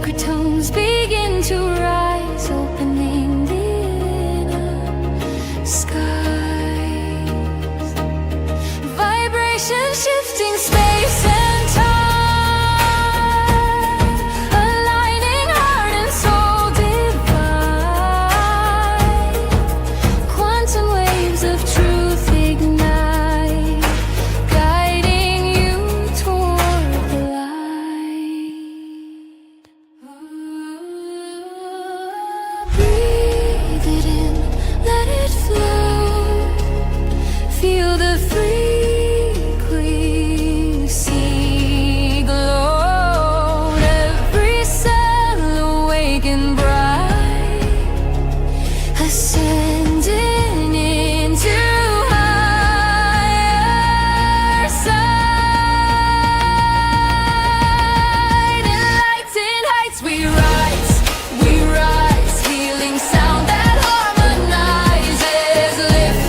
sacred tones begin to rise, opening the inner skies. Vibration shifting space and time, aligning heart and soul divine. Quantum waves of truth ignite, guiding you toward the light. Breathe it in, let it flow. Feel the frequency glow. Every cell awaken bright, ascending into higher side. Enlightened heights we rise, healing sound that harmonizes. Lift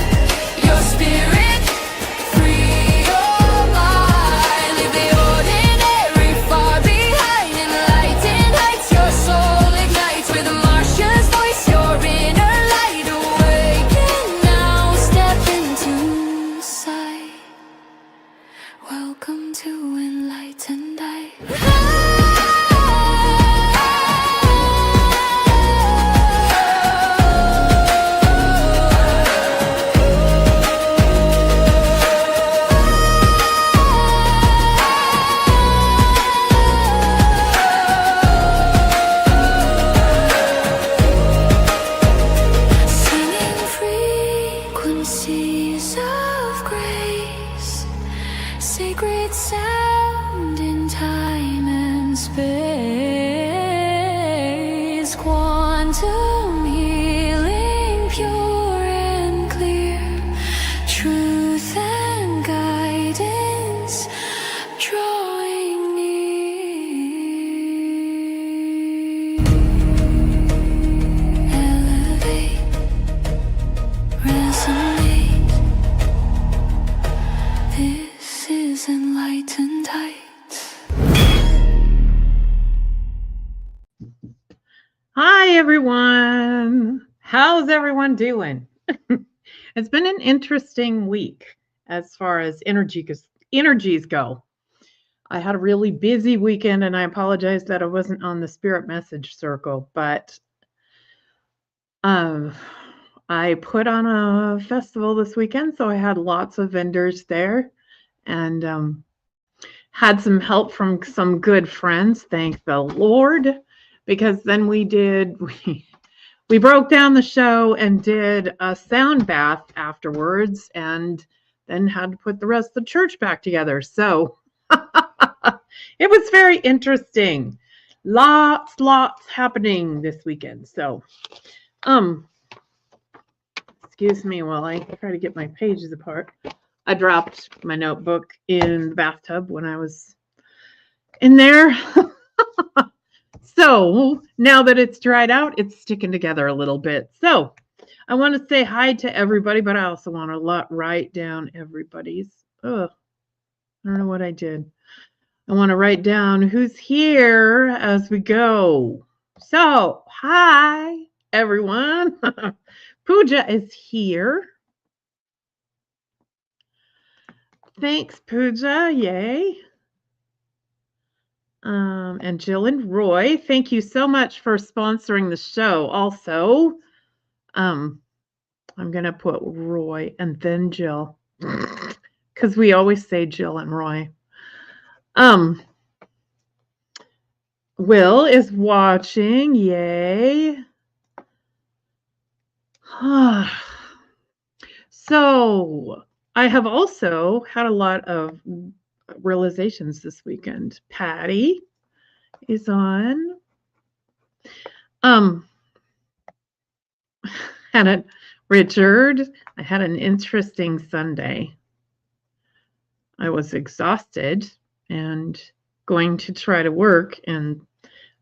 your spirit, free your mind. Leave the ordinary far behind. Enlightened heights, your soul ignites with Marcia's voice, your inner light. Awaken now, step into sight. Welcome to Enlightened Heights. Singing frequencies of grace, sacred sound in time and space. Quantum healing, pure and clear. Truth and guidance drawing near. Elevate, resonate. This is Enlightened Heights. Hi, everyone. How's everyone doing? It's been an interesting week as far as energies go. I had a really busy weekend, and I apologize that I wasn't on the Spirit Message Circle, but I put on a festival this weekend, so I had lots of vendors there, and had some help from some good friends, thank the Lord, because then we broke down the show and did a sound bath afterwards, and then had to put the rest of the church back together. So it was very interesting. Lots happening this weekend. So, excuse me while I try to get my pages apart. I dropped my notebook in the bathtub when I was in there. So now that it's dried out, it's sticking together a little bit. So I want to say hi to everybody, but I also want to write down everybody's. I don't know what I did. I want to write down who's here as we go. So, hi, everyone. Pooja is here. Thanks, Pooja. Yay. And Jill and Roy, thank you so much for sponsoring the show. Also, I'm going to put Roy and then Jill, because we always say Jill and Roy. Will is watching. Yay. So I have also had a lot of realizations this weekend. Patty is on. Richard, I had an interesting Sunday. I was exhausted and going to try to work, and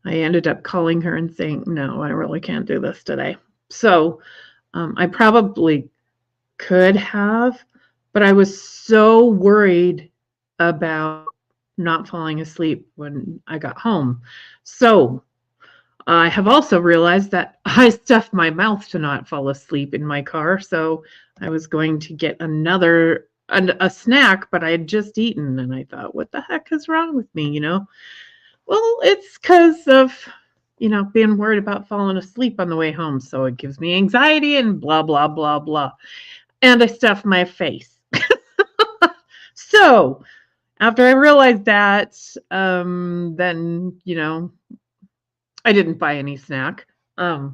I ended up calling her and saying, no, I really can't do this today. So I probably could have, but I was so worried about not falling asleep when I got home. So I have also realized that I stuffed my mouth to not fall asleep in my car, so I was going to get a snack, but I had just eaten, and I thought, what the heck is wrong with me, Well, it's because of, being worried about falling asleep on the way home, so it gives me anxiety and blah, blah, blah, blah. And I stuffed my face. So after I realized that, then, I didn't buy any snack. Where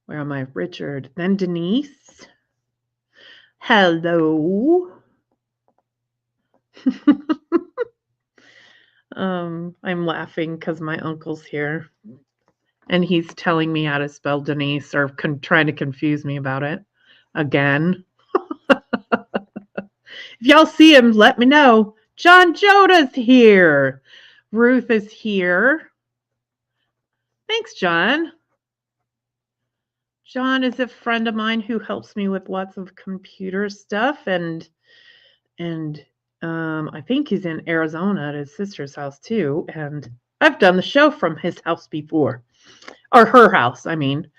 am I? Richard. Then Denise. Hello. I'm laughing because my uncle's here and he's telling me how to spell Denise or trying to confuse me about it again. If y'all see him, let me know. John Joda's here. Ruth is here. Thanks, John. John is a friend of mine who helps me with lots of computer stuff, and I think he's in Arizona at his sister's house too. And I've done the show from his house before, or her house, I mean,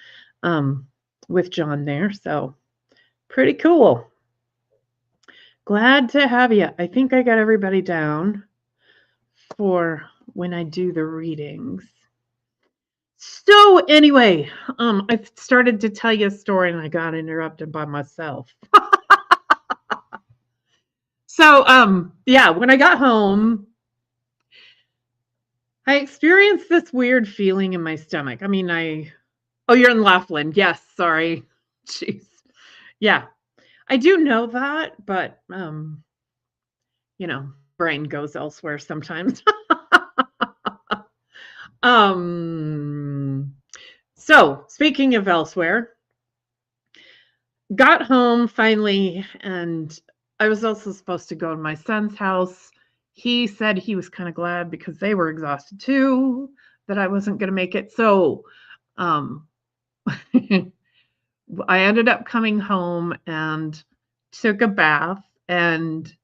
with John there. So pretty cool. Glad to have you. I think I got everybody down for when I do the readings. So anyway, I started to tell you a story and I got interrupted by myself. So, yeah, when I got home, I experienced this weird feeling in my stomach. I mean, oh, you're in Laughlin. Yes, sorry. Jeez. Yeah, I do know that, but, brain goes elsewhere sometimes. So speaking of elsewhere, got home finally, and I was also supposed to go to my son's house. He said he was kind of glad because they were exhausted too, that I wasn't going to make it. So, I ended up coming home and took a bath. And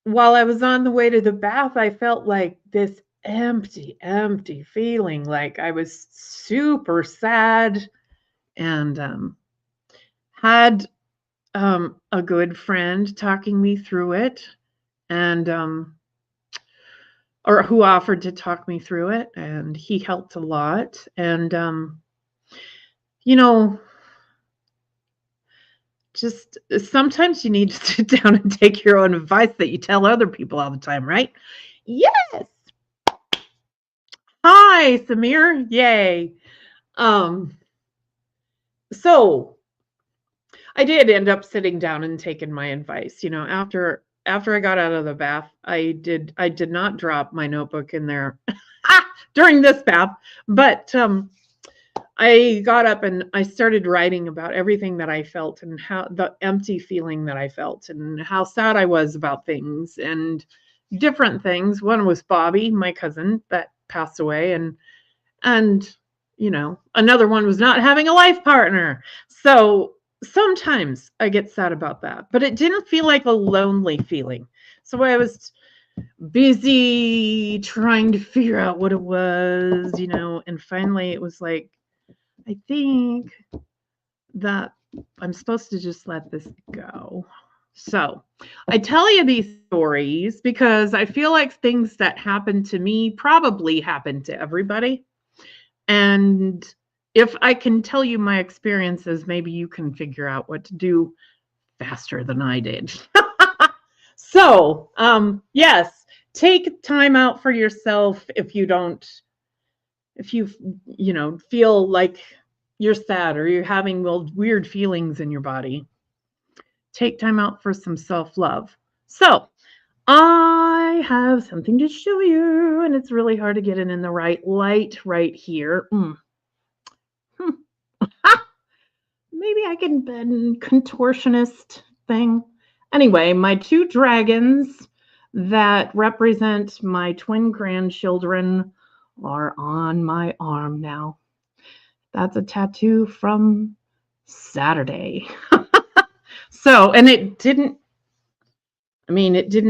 while I was on the way to the bath, I felt like this empty feeling, like I was super sad, and had a good friend talking me through it, and or who offered to talk me through it, and he helped a lot. And just sometimes you need to sit down and take your own advice that you tell other people all the time, right? Yes. Hi, Samir. Yay. So I did end up sitting down and taking my advice. After I got out of the bath, I did not drop my notebook in there during this bath, but I got up and I started writing about everything that I felt and how the empty feeling that I felt and how sad I was about things and different things. One was Bobby, my cousin, that passed away, and another one was not having a life partner. So sometimes I get sad about that, but it didn't feel like a lonely feeling. So I was busy trying to figure out what it was, and finally it was like, I think that I'm supposed to just let this go. So I tell you these stories because I feel like things that happen to me probably happen to everybody. And if I can tell you my experiences, maybe you can figure out what to do faster than I did. So, yes, take time out for yourself if you feel like you're sad or you're having weird feelings in your body. Take time out for some self-love. So, I have something to show you, and it's really hard to get it in the right light right here. Maybe I can bend contortionist thing. Anyway, my two dragons that represent my twin grandchildren are on my arm now. That's a tattoo from Saturday. So, and it didn't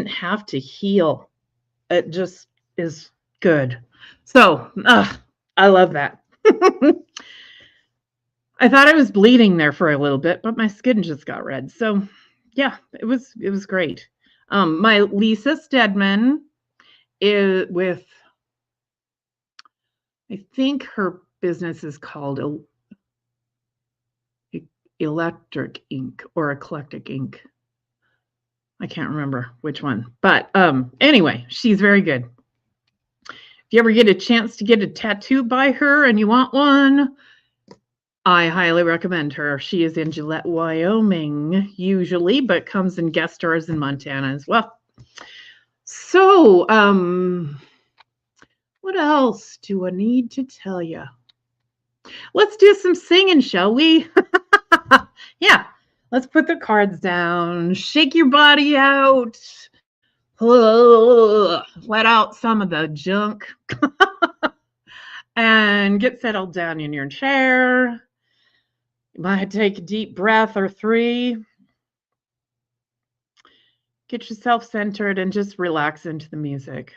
have to heal. It just is good. So, I love that. I thought I was bleeding there for a little bit, but my skin just got red. So, yeah, it was great. My Lisa Stedman is with, I think her business is called Electric Ink or Eclectic Ink. I can't remember which one, but anyway, she's very good. If you ever get a chance to get a tattoo by her and you want one, I highly recommend her. She is in Gillette, Wyoming, usually, but comes in guest stars in Montana as well. So, what else do I need to tell you? Let's do some singing, shall we? Yeah, let's put the cards down, shake your body out, let out some of the junk, and get settled down in your chair. You might take a deep breath or 3. Get yourself centered and just relax into the music.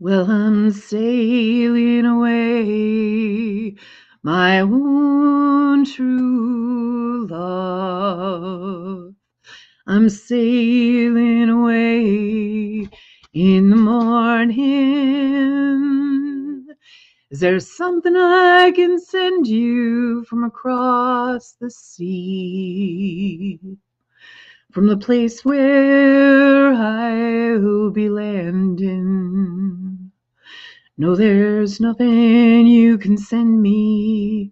Well, I'm sailing away, my own true love. I'm sailing away in the morning. Is there something I can send you from across the sea? From the place where I'll be landing. No, there's nothing you can send me,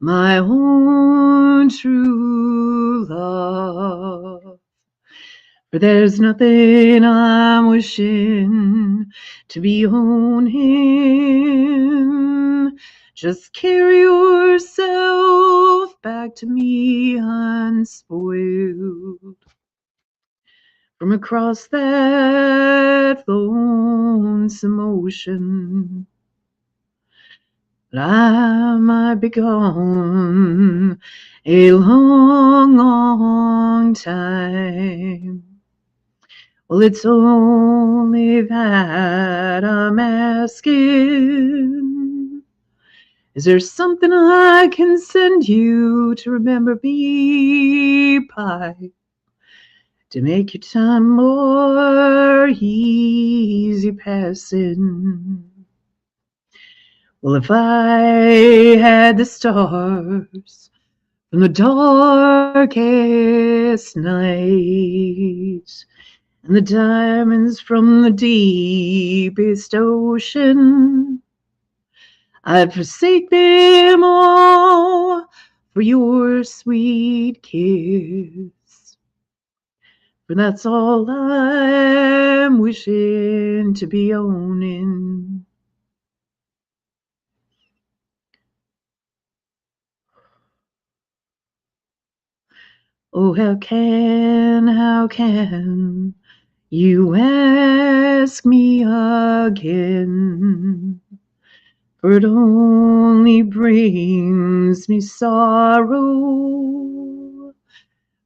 my own true love. For there's nothing I'm wishing to be owning. Just carry yourself back to me unspoiled. From across that lonesome ocean, I might be gone a long, long time. Well, it's only that I'm asking. Is there something I can send you to remember me by? To make your time more easy passing. Well, if I had the stars from the darkest night and the diamonds from the deepest ocean, I'd forsake them all for your sweet kiss. For that's all I'm wishing to be owning. Oh, how can you ask me again? For it only brings me sorrow.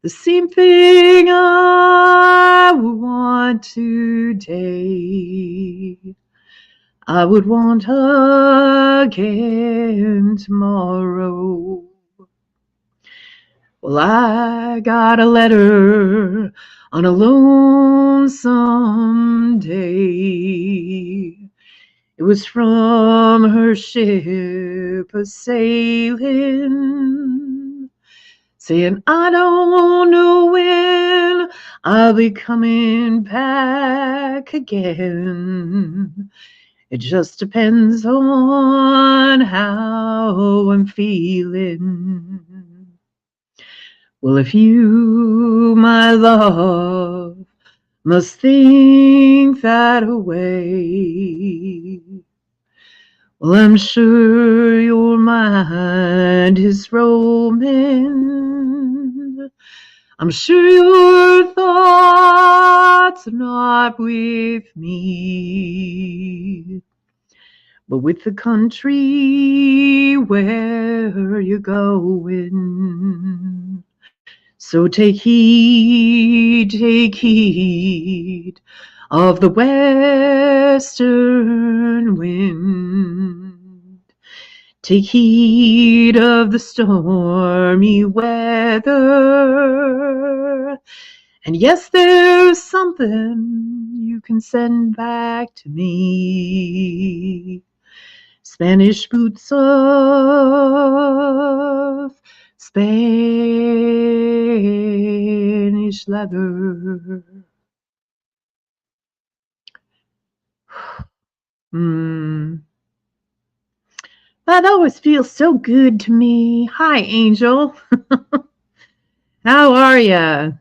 The same thing I would want today, I would want again tomorrow. Well, I got a letter on a lonesome day. It was from her ship a-sailing, saying, I don't know when I'll be coming back again. It just depends on how I'm feeling. Well, if you, my love, must think that away, well, I'm sure your mind is roaming. I'm sure your thoughts are not with me, but with the country where you're going. So take heed of the western wind. Take heed of the stormy weather. And yes, there's something you can send back to me. Spanish boots of Spanish leather. That always feels so good to me. Hi, Angel. How are ya?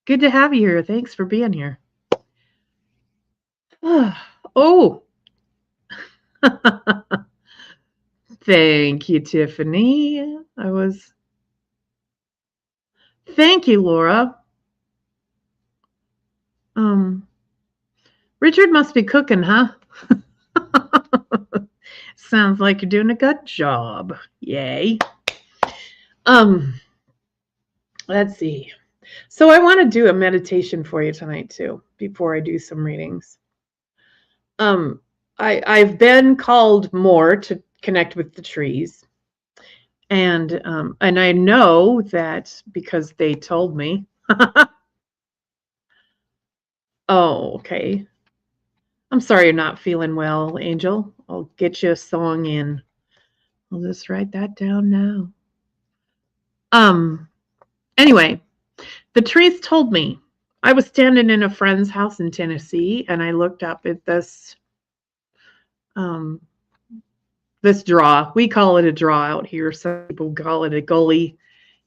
Good to have you here. Thanks for being here. Oh. Thank you, Tiffany. Thank you, Laura. Richard must be cooking, huh? Sounds like you're doing a good job. Yay. Let's see. So I want to do a meditation for you tonight too, before I do some readings. I've been called more to connect with the trees. And I know that because they told me. Oh, okay. I'm sorry you're not feeling well, Angel. I'll get you a song in. I'll just write that down now. Anyway, the trees told me. I was standing in a friend's house in Tennessee, and I looked up at this this draw. We call it a draw out here. Some people call it a gully.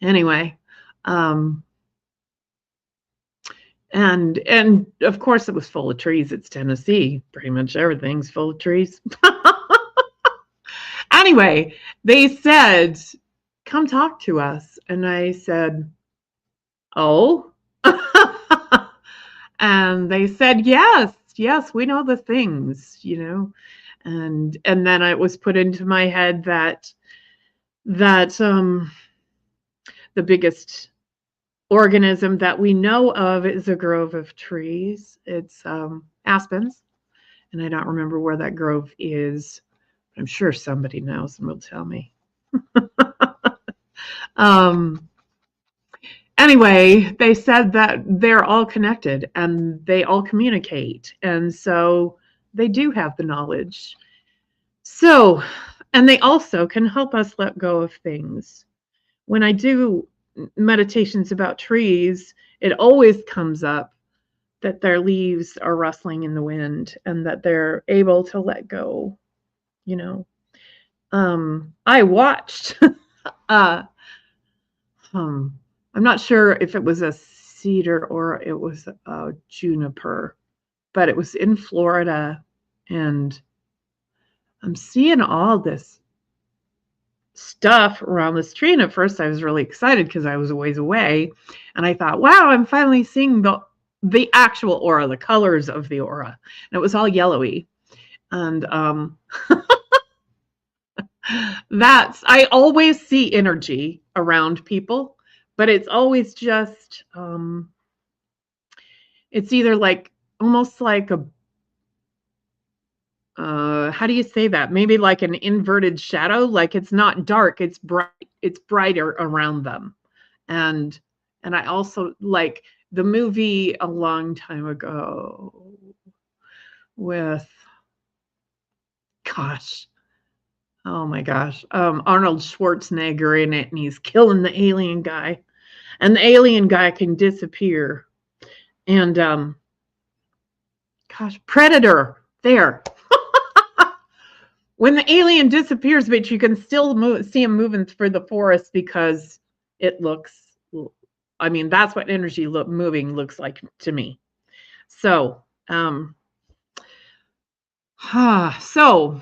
Anyway, and of course it was full of trees. It's Tennessee. Pretty much everything's full of trees. Anyway, they said, "Come talk to us." And I said, "Oh." And they said, yes, we know the things, and then it was put into my head that the biggest organism that we know of is a grove of trees. It's aspens, and I don't remember where that grove is. I'm sure somebody knows and will tell me. Anyway, they said that they're all connected and they all communicate. And so they do have the knowledge. So, and they also can help us let go of things. When I do meditations about trees, it always comes up that their leaves are rustling in the wind and that they're able to let go. I watched I'm not sure if it was a cedar or it was a juniper, but it was in Florida, and I'm seeing all this stuff around this tree. And at first I was really excited because I was a ways away, and I thought, wow, I'm finally seeing the actual aura, the colors of the aura. And it was all yellowy. And I always see energy around people. But it's always just, it's either like, almost like a, how do you say that? Maybe like an inverted shadow, like it's not dark, it's bright, it's brighter around them. And I also like the movie a long time ago with, oh my gosh, Arnold Schwarzenegger in it, and he's killing the alien guy. And the alien guy can disappear. And, Predator, there. When the alien disappears, but you can still see him moving through the forest because it looks, that's what energy moving looks like to me. So, so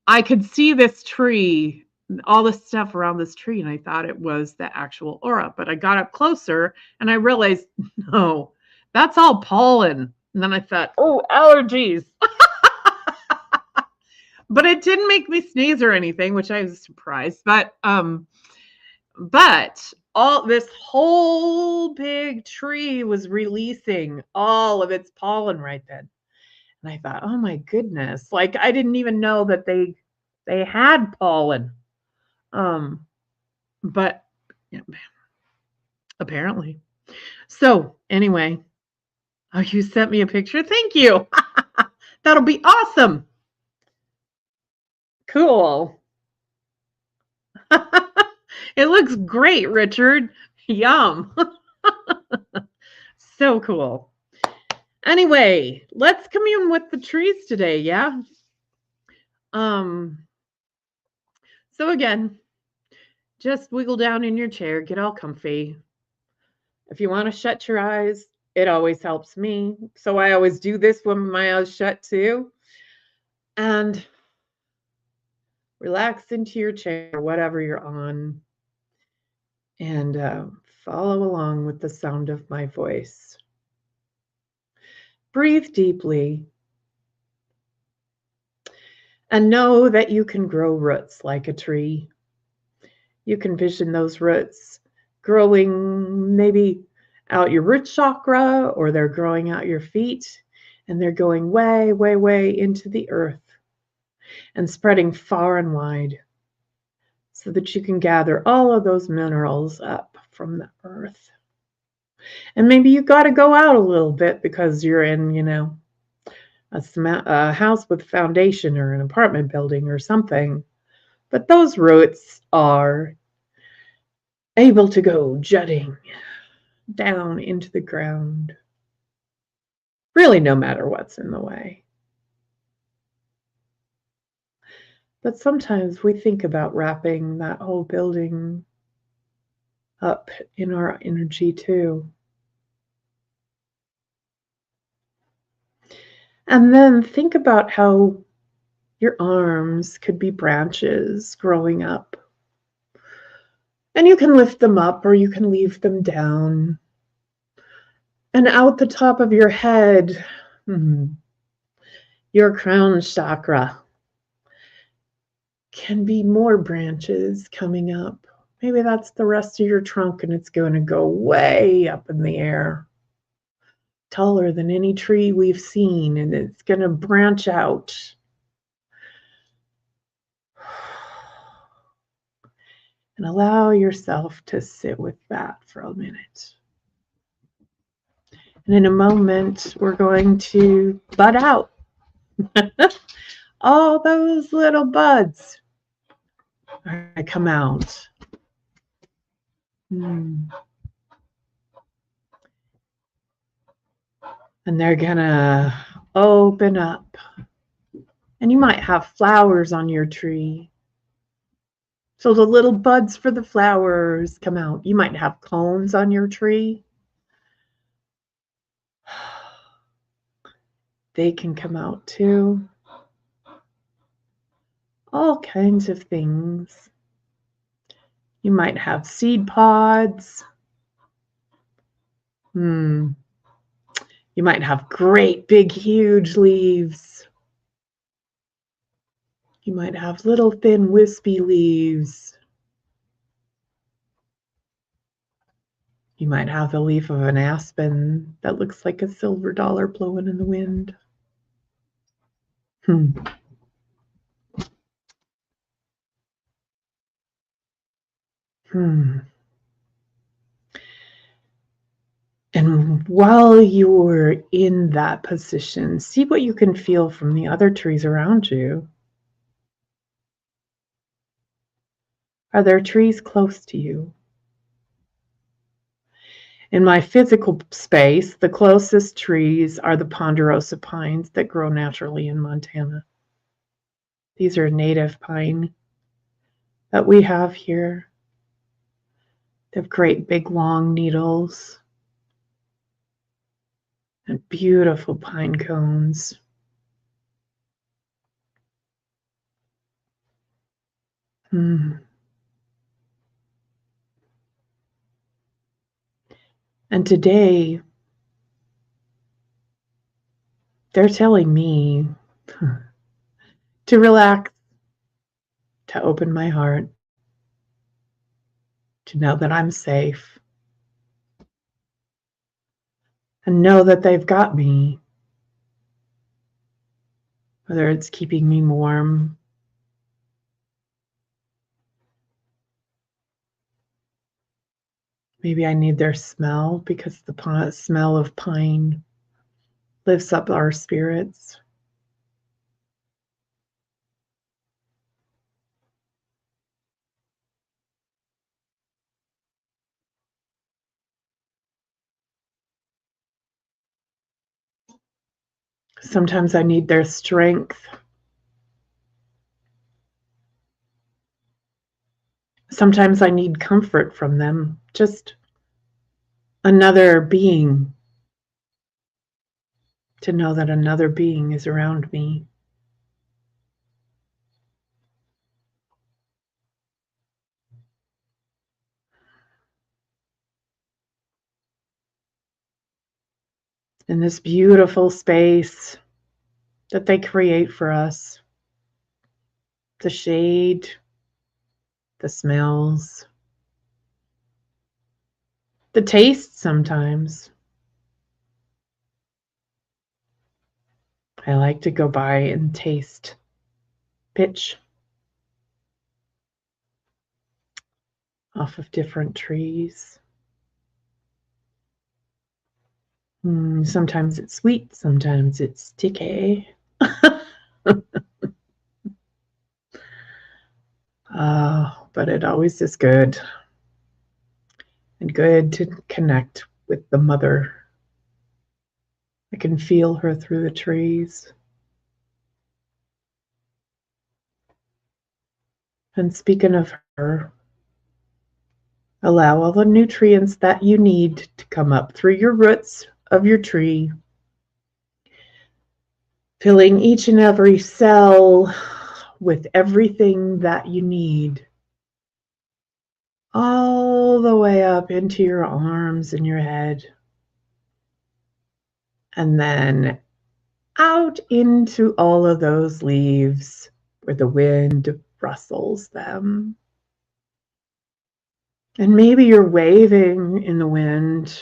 I could see this tree, all the stuff around this tree, and I thought it was the actual aura, but I got up closer and I realized, no, that's all pollen. And then I thought, oh, allergies. But it didn't make me sneeze or anything, which I was surprised. But all this whole big tree was releasing all of its pollen right then. And I thought, oh my goodness, like I didn't even know that they had pollen. But yeah, apparently. So anyway, oh, you sent me a picture. Thank you. That'll be awesome. Cool. It looks great, Richard. Yum. So cool. Anyway, let's commune with the trees today, yeah? So again, just wiggle down in your chair, get all comfy. If you want to shut your eyes, it always helps me. So I always do this when my eyes shut too. And relax into your chair, whatever you're on, and follow along with the sound of my voice. Breathe deeply and know that you can grow roots like a tree. You can vision those roots growing maybe out your root chakra, or they're growing out your feet, and they're going way, way, way into the earth and spreading far and wide so that you can gather all of those minerals up from the earth. And maybe you got to go out a little bit because you're in, a house with foundation or an apartment building or something. But those roots are able to go jutting down into the ground, really no matter what's in the way. But sometimes we think about wrapping that whole building up in our energy too. And then think about how your arms could be branches growing up. And you can lift them up or you can leave them down. And out the top of your head, your crown chakra can be more branches coming up. Maybe that's the rest of your trunk and it's going to go way up in the air, taller than any tree we've seen, and it's going to branch out. And allow yourself to sit with that for a minute. And in a moment, we're going to bud out. All those little buds are going to come out. And they're going to open up. And you might have flowers on your tree. So the little buds for the flowers come out. You might have cones on your tree. They can come out too. All kinds of things. You might have seed pods. You might have great, big, huge leaves. You might have little, thin, wispy leaves. You might have the leaf of an aspen that looks like a silver dollar blowing in the wind. And while you're in that position, see what you can feel from the other trees around you. Are there trees close to you? In my physical space, the closest trees are the ponderosa pines that grow naturally in Montana. These are native pine that we have here. They have great big long needles and beautiful pine cones. And today, they're telling me to relax, to open my heart, to know that I'm safe, and know that they've got me, whether it's keeping me warm, maybe I need their smell because the smell of pine lifts up our spirits. Sometimes I need their strength. Sometimes I need comfort from them, just another being, to know that another being is around me. In this beautiful space that they create for us, the shade, the smells, the taste sometimes. I like to go by and taste pitch off of different trees. Sometimes it's sweet, sometimes it's sticky. But it always is good. And good to connect with the mother. I can feel her through the trees. And speaking of her, allow all the nutrients that you need to come up through your roots of your tree, filling each and every cell with everything that you need, all the way up into your arms and your head, and then out into all of those leaves where the wind rustles them. And maybe you're waving in the wind.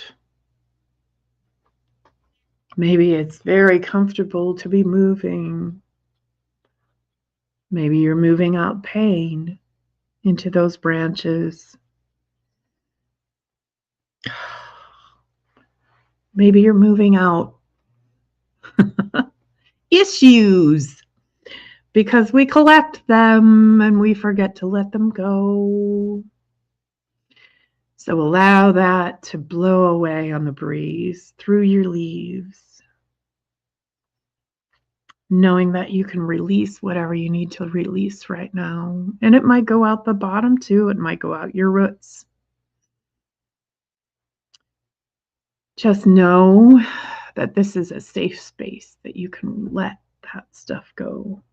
Maybe it's very comfortable to be moving. Maybe you're moving out pain into those branches. Maybe you're moving out issues because we collect them and we forget to let them go. So allow that to blow away on the breeze through your leaves, knowing that you can release whatever you need to release right now. And it might go out the bottom too. It might go out your roots. Just know that this is a safe space that you can let that stuff go.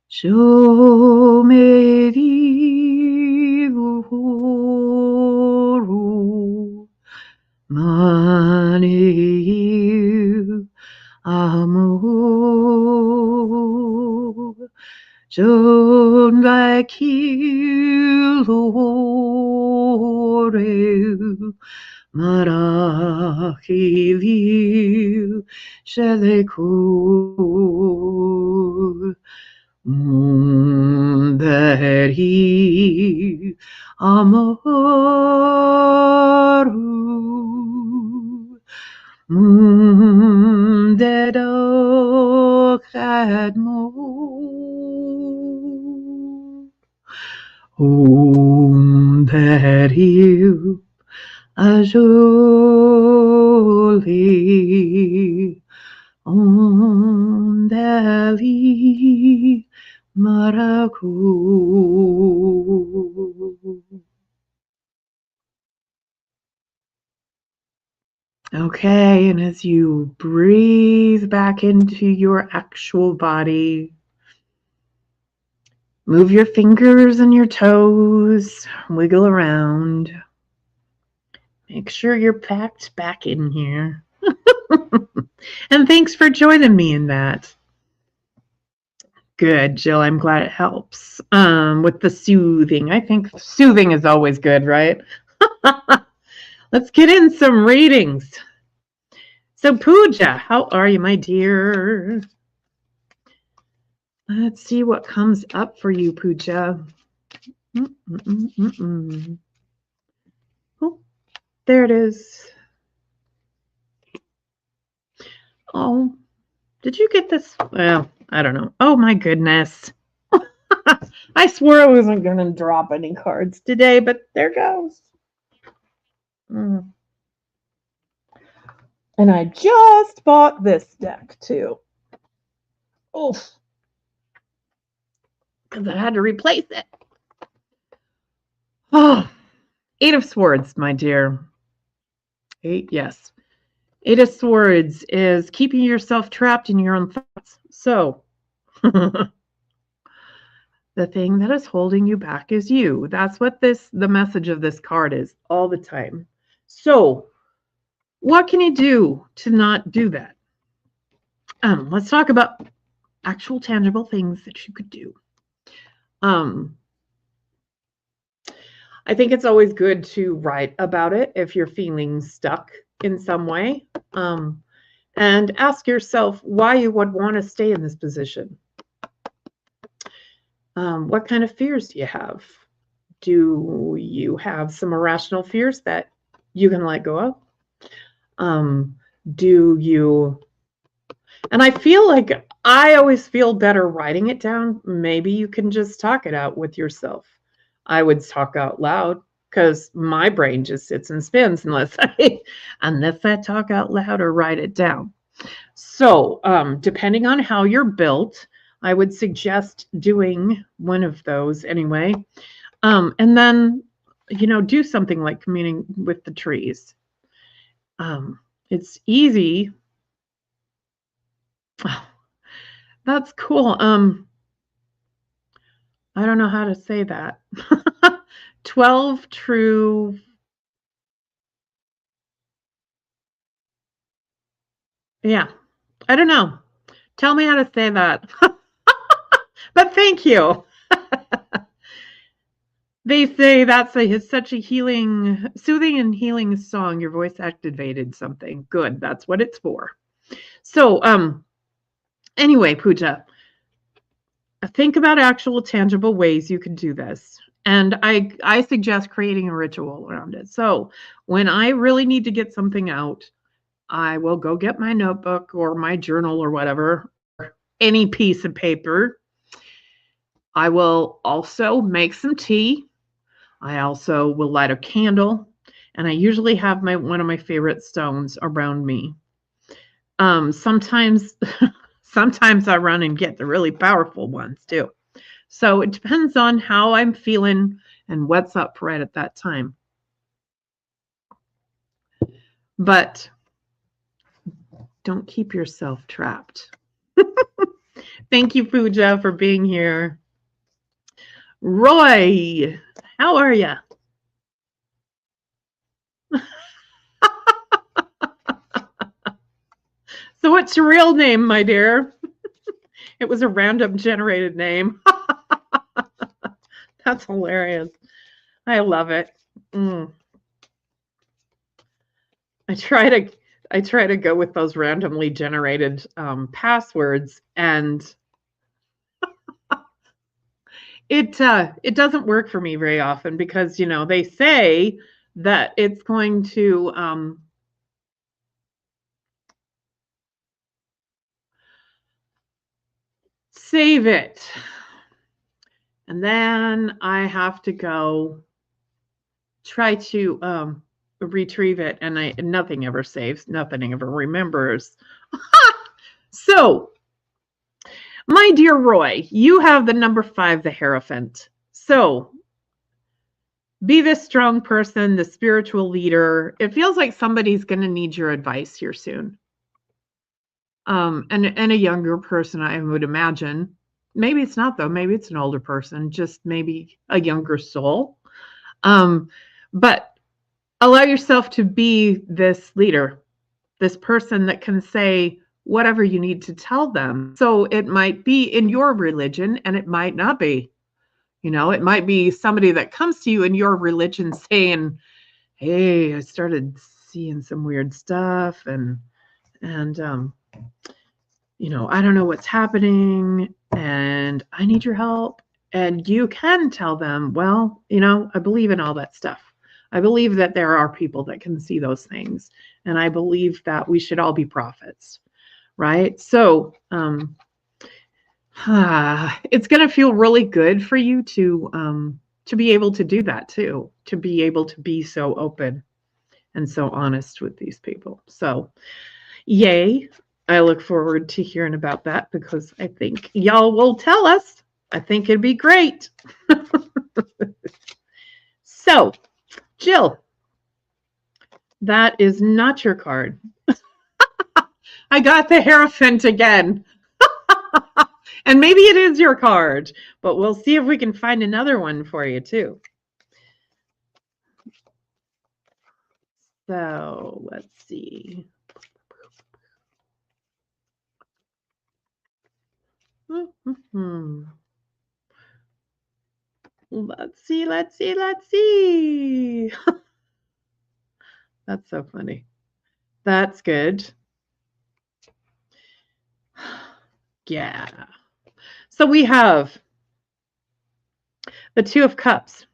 Show me mani amor John Vakilore Marachiliu Shelekur Mundari Amoru Mundedo Kadmo Deriu Ajoli Ondeli Maracu. Okay, and as you breathe back into your actual body, move your fingers and your toes, wiggle around. Make sure you're packed back in here. And thanks for joining me in that. Good, Jill. I'm glad it helps. With the soothing. I think soothing is always good, right? Let's get in some readings. So, Pooja, how are you, my dear? Let's see what comes up for you, Pooja. Oh, there it is. Oh, did you get this? Well, I don't know. Oh, my goodness. I swore I wasn't going to drop any cards today, but there goes. And I just bought this deck, too. Oof. Because I had to replace it. Oh, 8 of Swords, my dear. 8, yes. 8 of Swords is keeping yourself trapped in your own thoughts. So, the thing that is holding you back is you. That's what the message of this card is all the time. So, what can you do to not do that? Let's talk about actual tangible things that you could do. I think it's always good to write about it if you're feeling stuck in some way, and ask yourself why you would want to stay in this position. What kind of fears do you have? Do you have some irrational fears that you can let go of? Do you... And I feel like I always feel better writing it down. Maybe you can just talk it out with yourself. I would talk out loud because my brain just sits and spins unless I talk out loud or write it down. So depending on how you're built, I would suggest doing one of those anyway. And then, do something like communing with the trees. It's easy. Oh, that's cool. I don't know how to say that. 12 true. Yeah. I don't know. Tell me how to say that. But thank you. They say that's such a soothing and healing song. Your voice activated something. Good. That's what it's for. So, anyway, Pooja, think about actual tangible ways you can do this. And I suggest creating a ritual around it. So when I really need to get something out, I will go get my notebook or my journal or whatever, or any piece of paper. I will also make some tea. I also will light a candle. And I usually have one of my favorite stones around me. Sometimes I run and get the really powerful ones too. So it depends on how I'm feeling and what's up right at that time. But don't keep yourself trapped. Thank you, Pooja, for being here. Roy, how are you? So what's your real name, my dear? It was a random generated name. That's hilarious. I love it. I try to go with those randomly generated passwords, and it doesn't work for me very often because they say that it's going to save it, and then I have to go try to retrieve it, and nothing ever saves, nothing ever remembers. So, my dear Roy, you have the number 5, the Hierophant. So, be this strong person, the spiritual leader. It feels like somebody's going to need your advice here soon. And a younger person, I would imagine. Maybe it's not, though. Maybe it's an older person, just maybe a younger soul. But allow yourself to be this leader, this person that can say whatever you need to tell them. So it might be in your religion and it might not be. You know, it might be somebody that comes to you in your religion saying, hey, I started seeing some weird stuff and you know, I don't know what's happening and I need your help. And you can tell them, well, you know, I believe in all that stuff. I believe that there are people that can see those things. And I believe that we should all be prophets, right? So it's going to feel really good for you to be able to do that too, to be able to be so open and so honest with these people. So yay. I look forward to hearing about that because I think y'all will tell us. I think it'd be great. So, Jill, that is not your card. I got the Hierophant again. And maybe it is your card, but we'll see if we can find another one for you too. So, let's see. Let's see. That's so funny. That's good. Yeah. So we have the Two of Cups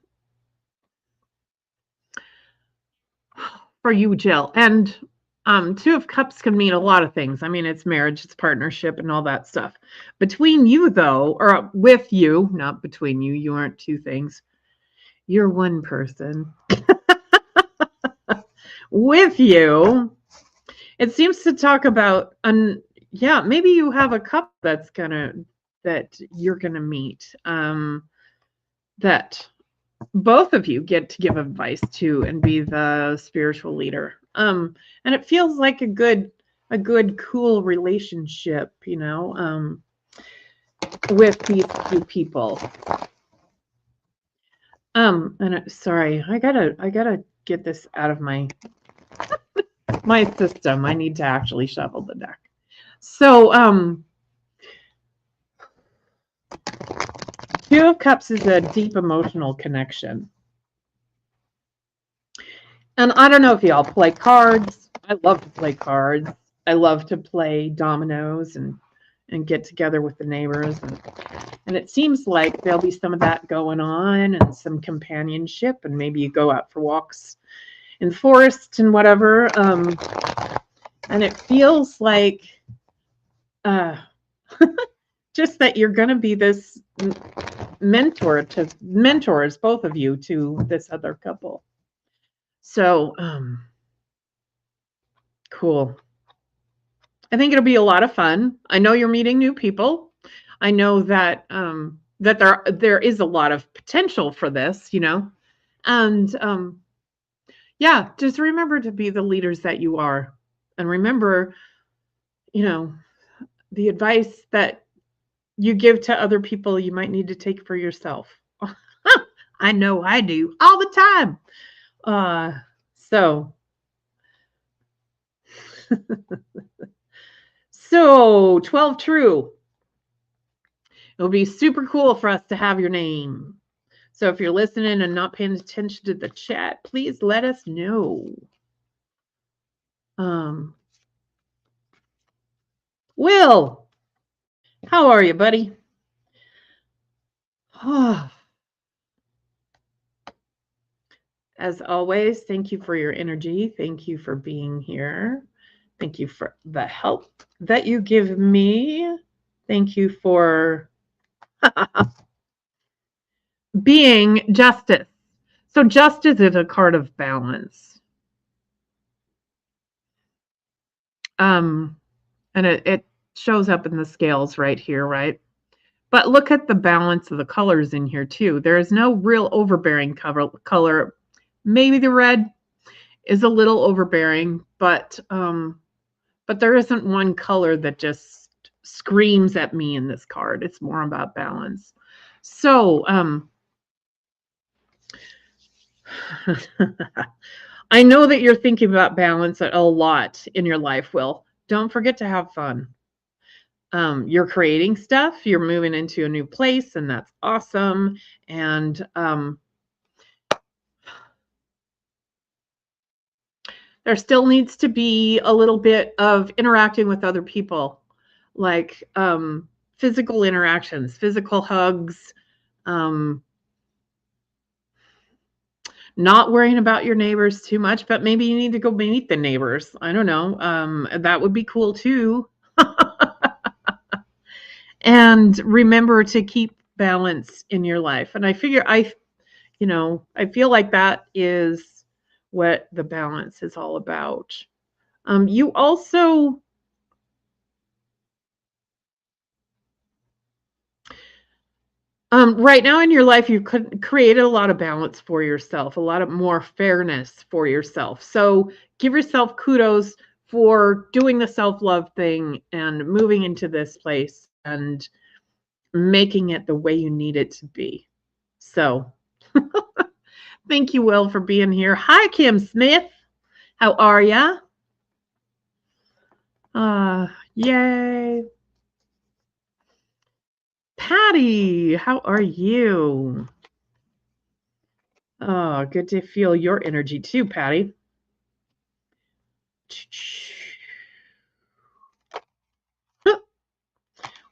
for you, Jill. And Two of Cups can mean a lot of things. I mean, it's marriage, it's partnership, and all that stuff. Between you, though, or with you, not between you, you aren't two things. You're one person. With you, it seems to talk about, yeah, maybe you have a couple that you're gonna meet, that both of you get to give advice to and be the spiritual leader. And it feels like a good, cool relationship, you know, with these two people. Sorry, I gotta get this out of my my system. I need to actually shuffle the deck. So, Two of Cups is a deep emotional connection. And I don't know if y'all play cards. I love to play cards. I love to play dominoes and get together with the neighbors. And it seems like there'll be some of that going on and some companionship. And maybe you go out for walks in the forest and whatever. And it feels like just that you're going to be this mentors, both of you, to this other couple. So, cool. I think it'll be a lot of fun. I know you're meeting new people. I know that that there is a lot of potential for this, you know. And yeah, just remember to be the leaders that you are. And remember, you know, the advice that you give to other people, you might need to take for yourself. I know I do all the time. So 12 true. It would be super cool for us to have your name. So if you're listening and not paying attention to the chat, please let us know. Will, how are you, buddy? As always, thank you for your energy. Thank you for being here. Thank you for the help that you give me. Thank you for being justice. So justice is a card of balance. And it shows up in the scales right here, right? But look at the balance of the colors in here too. There is no real overbearing color. Maybe the red is a little overbearing, but there isn't one color that just screams at me in this card. It's more about balance. So I know that you're thinking about balance a lot in your life, Will. Don't forget to have fun. You're creating stuff, you're moving into a new place, and that's awesome. And there still needs to be a little bit of interacting with other people, like physical interactions, physical hugs, not worrying about your neighbors too much, but maybe you need to go meet the neighbors. I don't know. That would be cool too. And remember to keep balance in your life. And I figure I feel like that is what the balance is all about. You also right now in your life, you could created a lot of balance for yourself, a lot of more fairness for yourself. So give yourself kudos for doing the self-love thing and moving into this place and making it the way you need it to be. So thank you, Will, for being here. Hi, Kim Smith. How are ya? Yay. Patty, how are you? Oh, good to feel your energy too, Patty.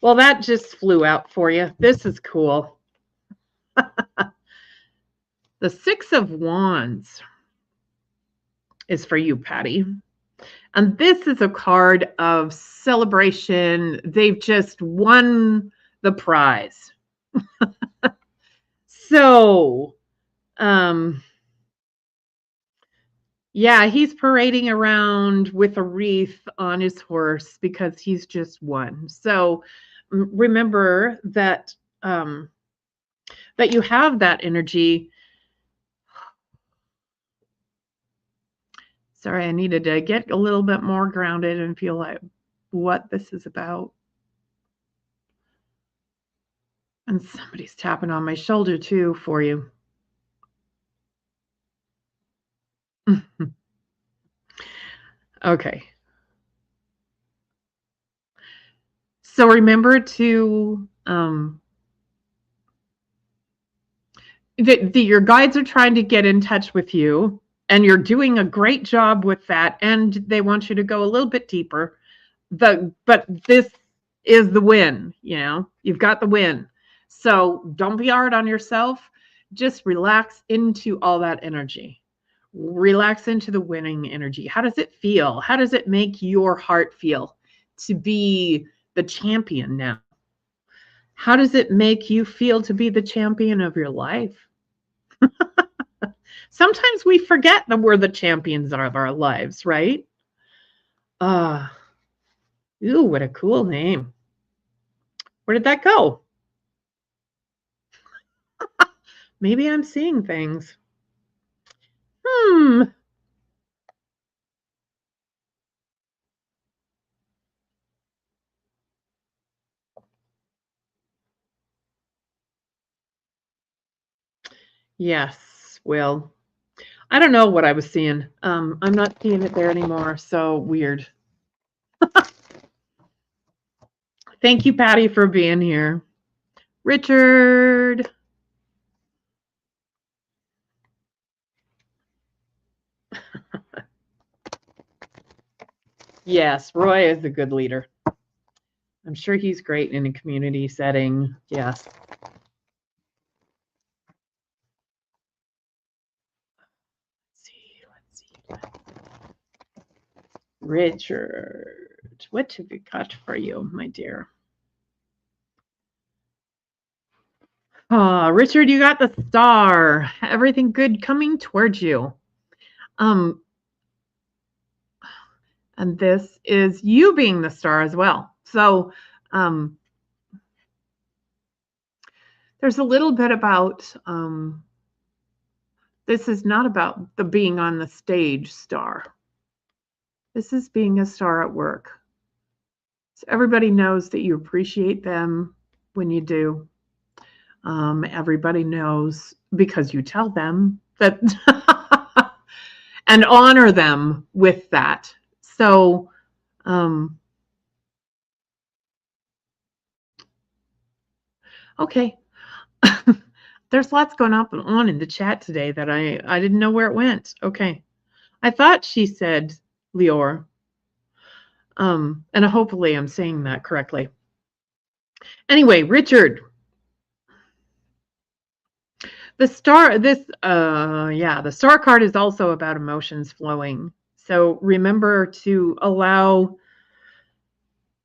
Well, that just flew out for you. This is cool. The Six of Wands is for you, Patty. And this is a card of celebration. They've just won the prize. So, yeah, he's parading around with a wreath on his horse because he's just won. So, remember that that you have that energy. Sorry, I needed to get a little bit more grounded and feel like what this is about. And somebody's tapping on my shoulder too for you. Okay. So remember to your guides are trying to get in touch with you, and you're doing a great job with that, and they want you to go a little bit deeper. But this is the win, you've got the win. So don't be hard on yourself. Just relax into all that energy. Relax into the winning energy. How does it feel? How does it make your heart feel to be the champion now? How does it make you feel to be the champion of your life? Sometimes we forget that we're the champions of our lives, right? Ooh, what a cool name. Where did that go? Maybe I'm seeing things. Yes, well, I don't know what I was seeing. I'm not seeing it there anymore, so weird. Thank you, Patty, for being here. Richard. Yes, Roy is a good leader. I'm sure he's great in a community setting. Yes. Let's see. Richard, what have we got for you, my dear? Richard, you got the star. Everything good coming towards you. And this is you being the star as well. So there's a little bit about this is not about the being on the stage star. This is being a star at work. So everybody knows that you appreciate them when you do. Everybody knows because you tell them that and honor them with that. So, okay. There's lots going on in the chat today that I didn't know where it went. Okay. I thought she said Lior. And hopefully I'm saying that correctly. Anyway, Richard. The star card is also about emotions flowing. So remember to allow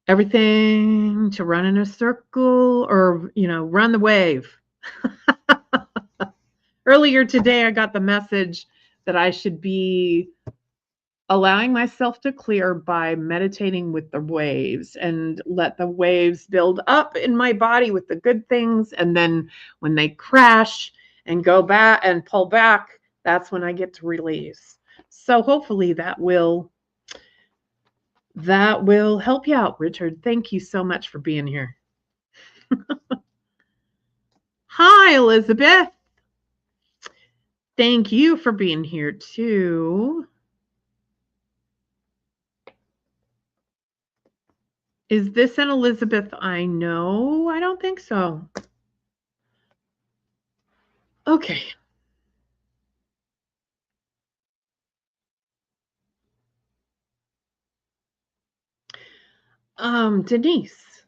everything to run in a circle, or, run the wave. Earlier today, I got the message that I should be allowing myself to clear by meditating with the waves, and let the waves build up in my body with the good things. And then when they crash and go back and pull back, that's when I get to release. So hopefully that will help you out, Richard. Thank you so much for being here. Hi, Elizabeth. Thank you for being here too. Is this an Elizabeth I know? I don't think so. Okay. Denise.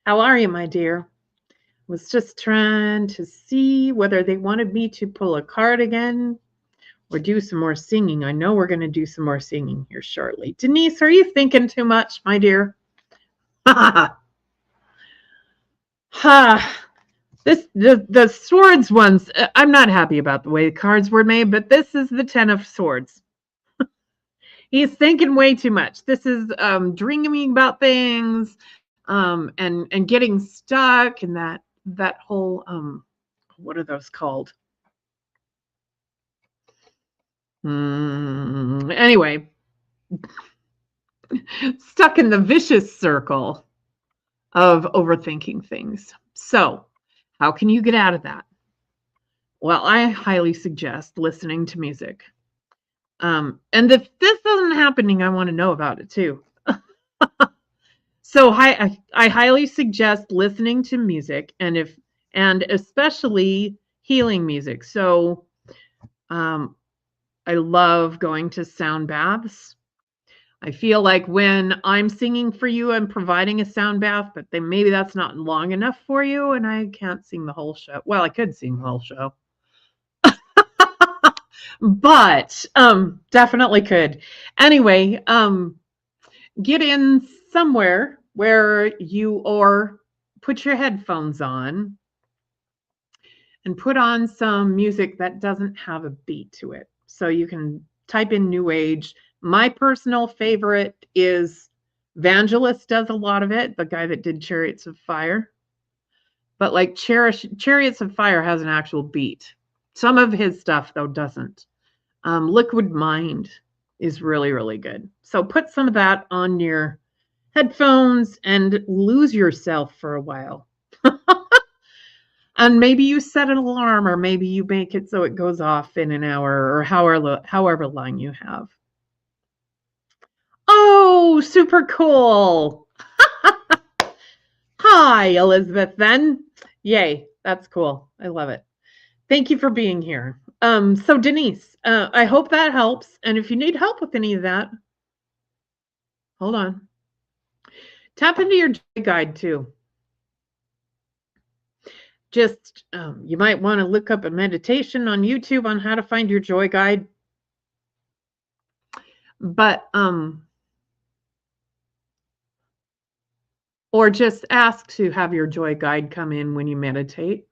How are you, my dear? Was just trying to see whether they wanted me to pull a card again or do some more singing. I know we're going to do some more singing here shortly. Denise, are you thinking too much, my dear? The swords ones, I'm not happy about the way the cards were made, but this is the 10 of swords. He's thinking way too much. This is dreaming about things, and getting stuck in that whole what are those called? Anyway, stuck in the vicious circle of overthinking things. So, how can you get out of that? Well, I highly suggest listening to music. And if this isn't happening, I want to know about it too. So I highly suggest listening to music, and especially healing music. So I love going to sound baths. I feel like when I'm singing for you, I'm providing a sound bath, but then maybe that's not long enough for you, and I can't sing the whole show. Well, I could sing the whole show. But definitely could. Anyway, get in somewhere where you put your headphones on and put on some music that doesn't have a beat to it. So you can type in New Age. My personal favorite is Vangelis, does a lot of it, the guy that did Chariots of Fire. But like Chariots of Fire has an actual beat. Some of his stuff, though, doesn't. Liquid Mind is really, really good. So put some of that on your headphones and lose yourself for a while. And maybe you set an alarm, or maybe you make it so it goes off in an hour, or however long you have. Oh, super cool. Hi, Elizabeth, then. Yay, that's cool. I love it. Thank you for being here. So Denise, I hope that helps. And if you need help with any of that, hold on. Tap into your joy guide too. Just, you might want to look up a meditation on YouTube on how to find your joy guide. But, or just ask to have your joy guide come in when you meditate.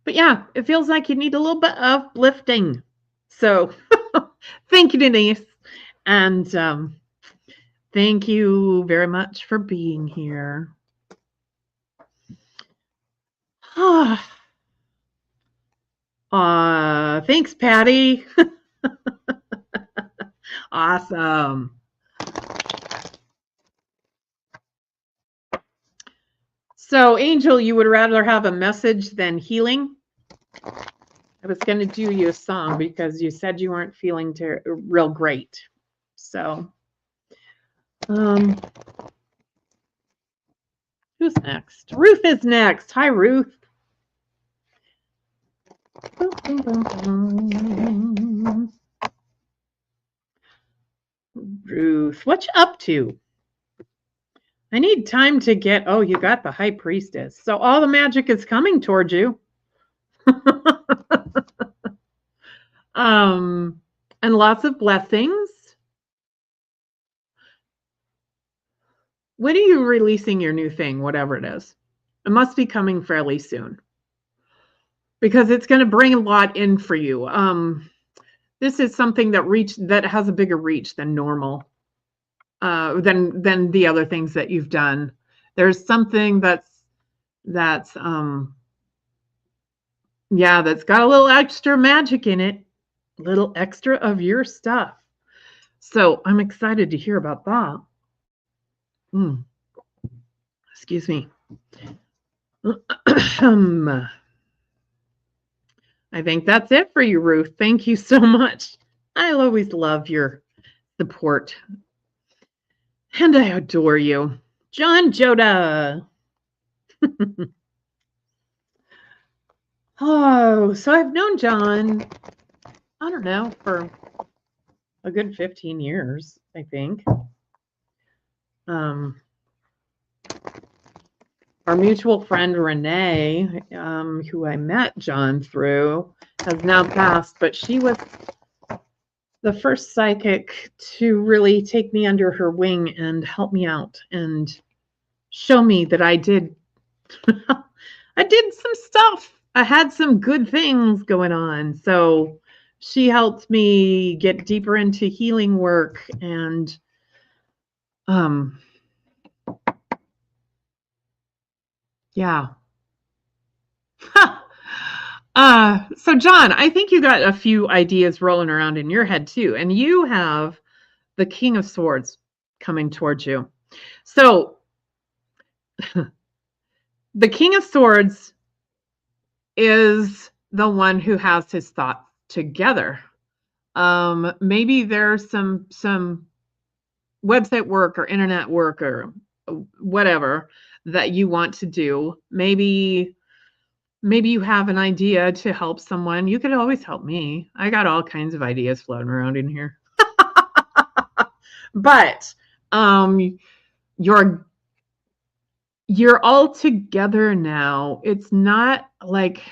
But yeah, it feels like you need a little bit of lifting. So thank you, Denise. And thank you very much for being here. Thanks, Patty. Awesome. So, Angel, you would rather have a message than healing? I was going to do you a song because you said you weren't feeling real great. So, who's next? Ruth is next. Hi, Ruth. Ruth, what you up to? I need time to get, oh, you got the High Priestess. So all the magic is coming towards you. And lots of blessings. When are you releasing your new thing, whatever it is? It must be coming fairly soon because it's going to bring a lot in for you. This is something that has a bigger reach than normal, than the other things that you've done. There's something that's got a little extra magic in it, a little extra of your stuff. So I'm excited to hear about that. Excuse me. I think that's it for you, Ruth. Thank you so much. I always love your support. And I adore you. John Joda. Oh, so I've known John, I don't know, for a good 15 years, I think. Our mutual friend Renee, who I met John through, has now passed, but she was the first psychic to really take me under her wing and help me out and show me that I did some stuff. I had some good things going on. So she helped me get deeper into healing work and yeah. So John, I think you got a few ideas rolling around in your head too, and you have the King of Swords coming towards you. So the King of Swords is the one who has his thoughts together. Maybe there's some website work or internet work or whatever that you want to do. Maybe you have an idea to help someone. You could always help me. I got all kinds of ideas floating around in here. But you're all together now. It's not like,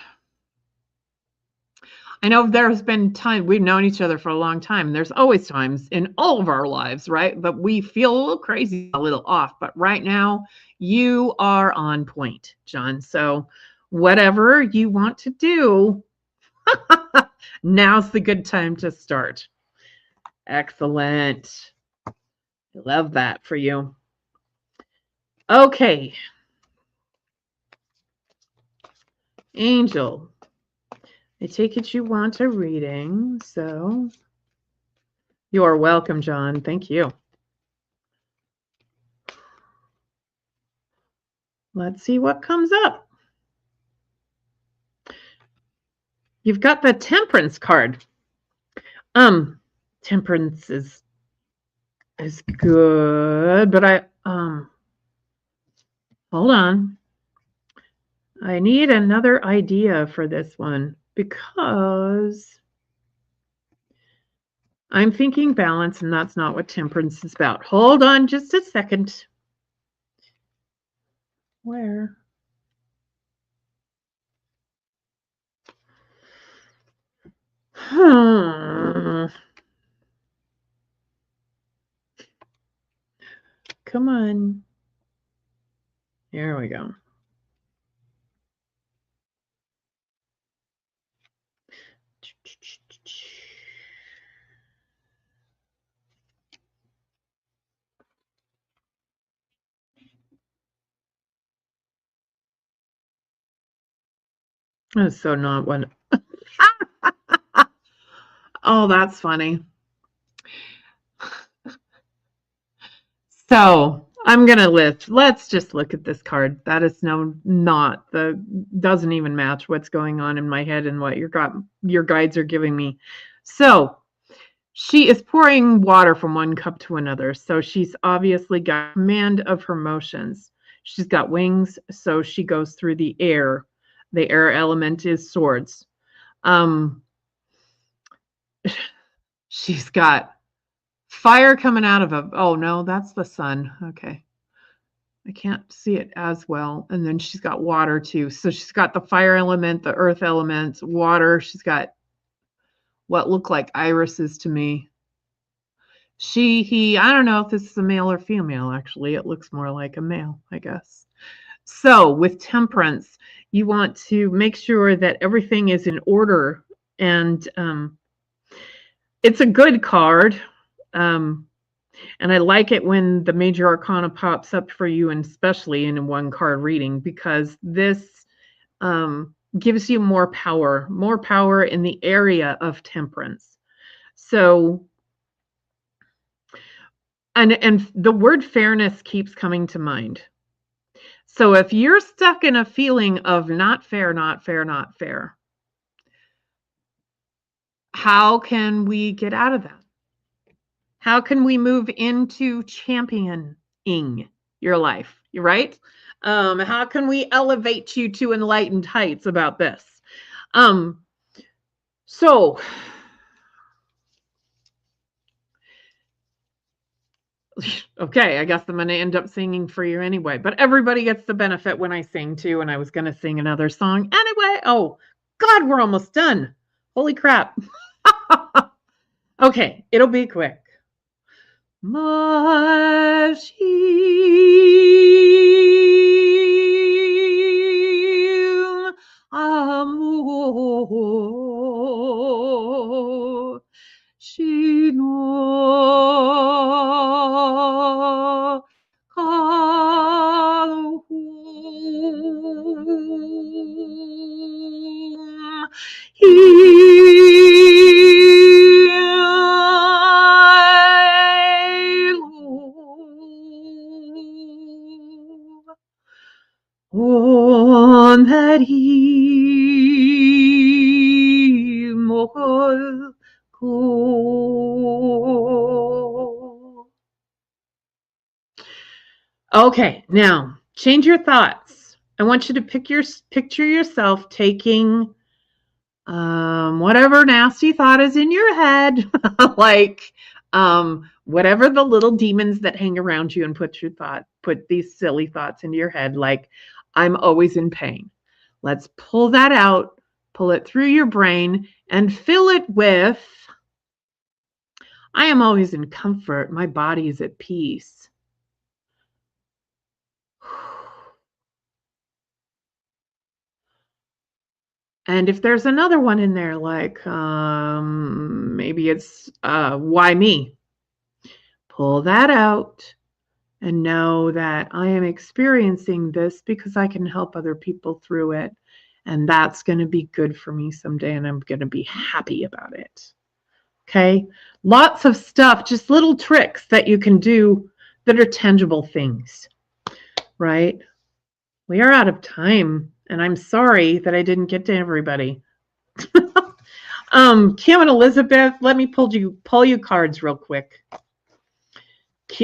I know there's been time, we've known each other for a long time. There's always times in all of our lives, right? But we feel a little crazy, a little off. But right now, you are on point, John. So whatever you want to do, now's the good time to start. Excellent. Love that for you. Okay. Angel, I take it you want a reading, so you're welcome, John. Thank you. Let's see what comes up. You've got the Temperance card. Temperance is good, but hold on. I need another idea for this one because I'm thinking balance, and that's not what temperance is about. Hold on just a second. Where? Come on. Here we go. That's so not what. Oh, that's funny. So, I'm gonna list. Let's just look at this card. That is doesn't even match what's going on in my head and what your guides are giving me. So she is pouring water from one cup to another. So she's obviously got command of her motions. She's got wings, so she goes through the air. The air element is swords. She's got fire coming out of a, oh no, that's the sun. Okay. I can't see it as well. And then she's got water too. So she's got the fire element, the earth element, water. She's got what look like irises to me. He, I don't know if this is a male or female, actually. It looks more like a male, I guess. So with temperance, you want to make sure that everything is in order. And it's a good card. And I like it when the major arcana pops up for you, and especially in a one card reading, because this gives you more power in the area of temperance. So, and the word fairness keeps coming to mind. So if you're stuck in a feeling of not fair, not fair, not fair, how can we get out of that? How can we move into championing your life? Right? How can we elevate you to enlightened heights about this? So okay, I guess I'm going to end up singing for you anyway, but everybody gets the benefit when I sing too, and I was going to sing another song anyway. Oh, God, we're almost done. Holy crap. Okay, it'll be quick. My shield, amor, Shino, Kalhum, on that he mohol ko. Okay, now change your thoughts. I want you to picture yourself taking whatever nasty thought is in your head, like whatever the little demons that hang around you and put these silly thoughts into your head, like I'm always in pain. Let's pull that out, pull it through your brain, and fill it with I am always in comfort. My body is at peace. And if there's another one in there, like maybe it's why me? Pull that out and know that I am experiencing this because I can help other people through it. And that's going to be good for me someday. And I'm going to be happy about it. Okay. Lots of stuff, just little tricks that you can do that are tangible things, right? We are out of time. And I'm sorry that I didn't get to everybody. Kim and Elizabeth, let me pull you cards real quick.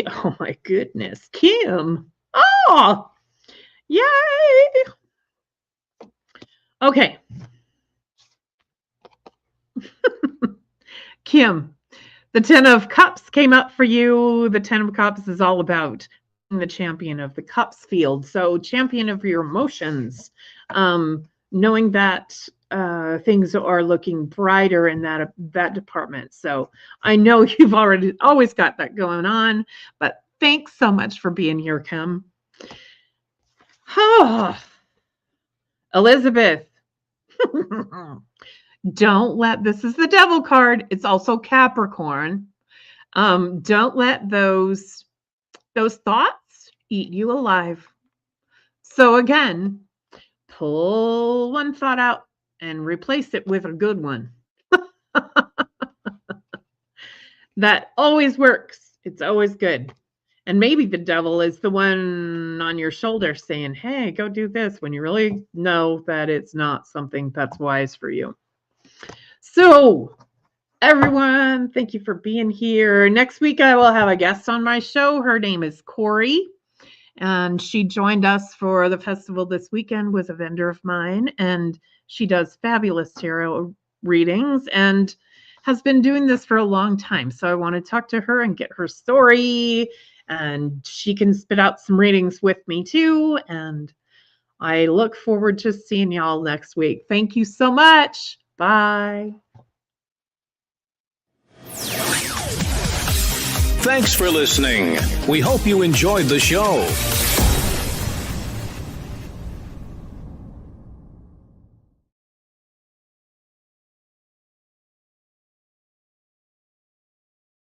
Oh my goodness, Kim. Oh, yay. Okay. Kim, the 10 of Cups came up for you. The 10 of Cups is all about the champion of the Cups field. So champion of your emotions, knowing that things are looking brighter in that department. So I know you've always got that going on, but thanks so much for being here, Kim. Oh, Elizabeth, this is the devil card. It's also Capricorn. Don't let those thoughts eat you alive. So again, pull one thought out and replace it with a good one. That always works. It's always good. And maybe the devil is the one on your shoulder saying, hey, go do this, when you really know that it's not something that's wise for you. So, everyone, thank you for being here. Next week, I will have a guest on my show. Her name is Corey, and she joined us for the festival this weekend, was a vendor of mine, and she does fabulous tarot readings and has been doing this for a long time. So I want to talk to her and get her story, and she can spit out some readings with me too. And I look forward to seeing y'all next week. Thank you so much. Bye. Thanks for listening. We hope you enjoyed the show.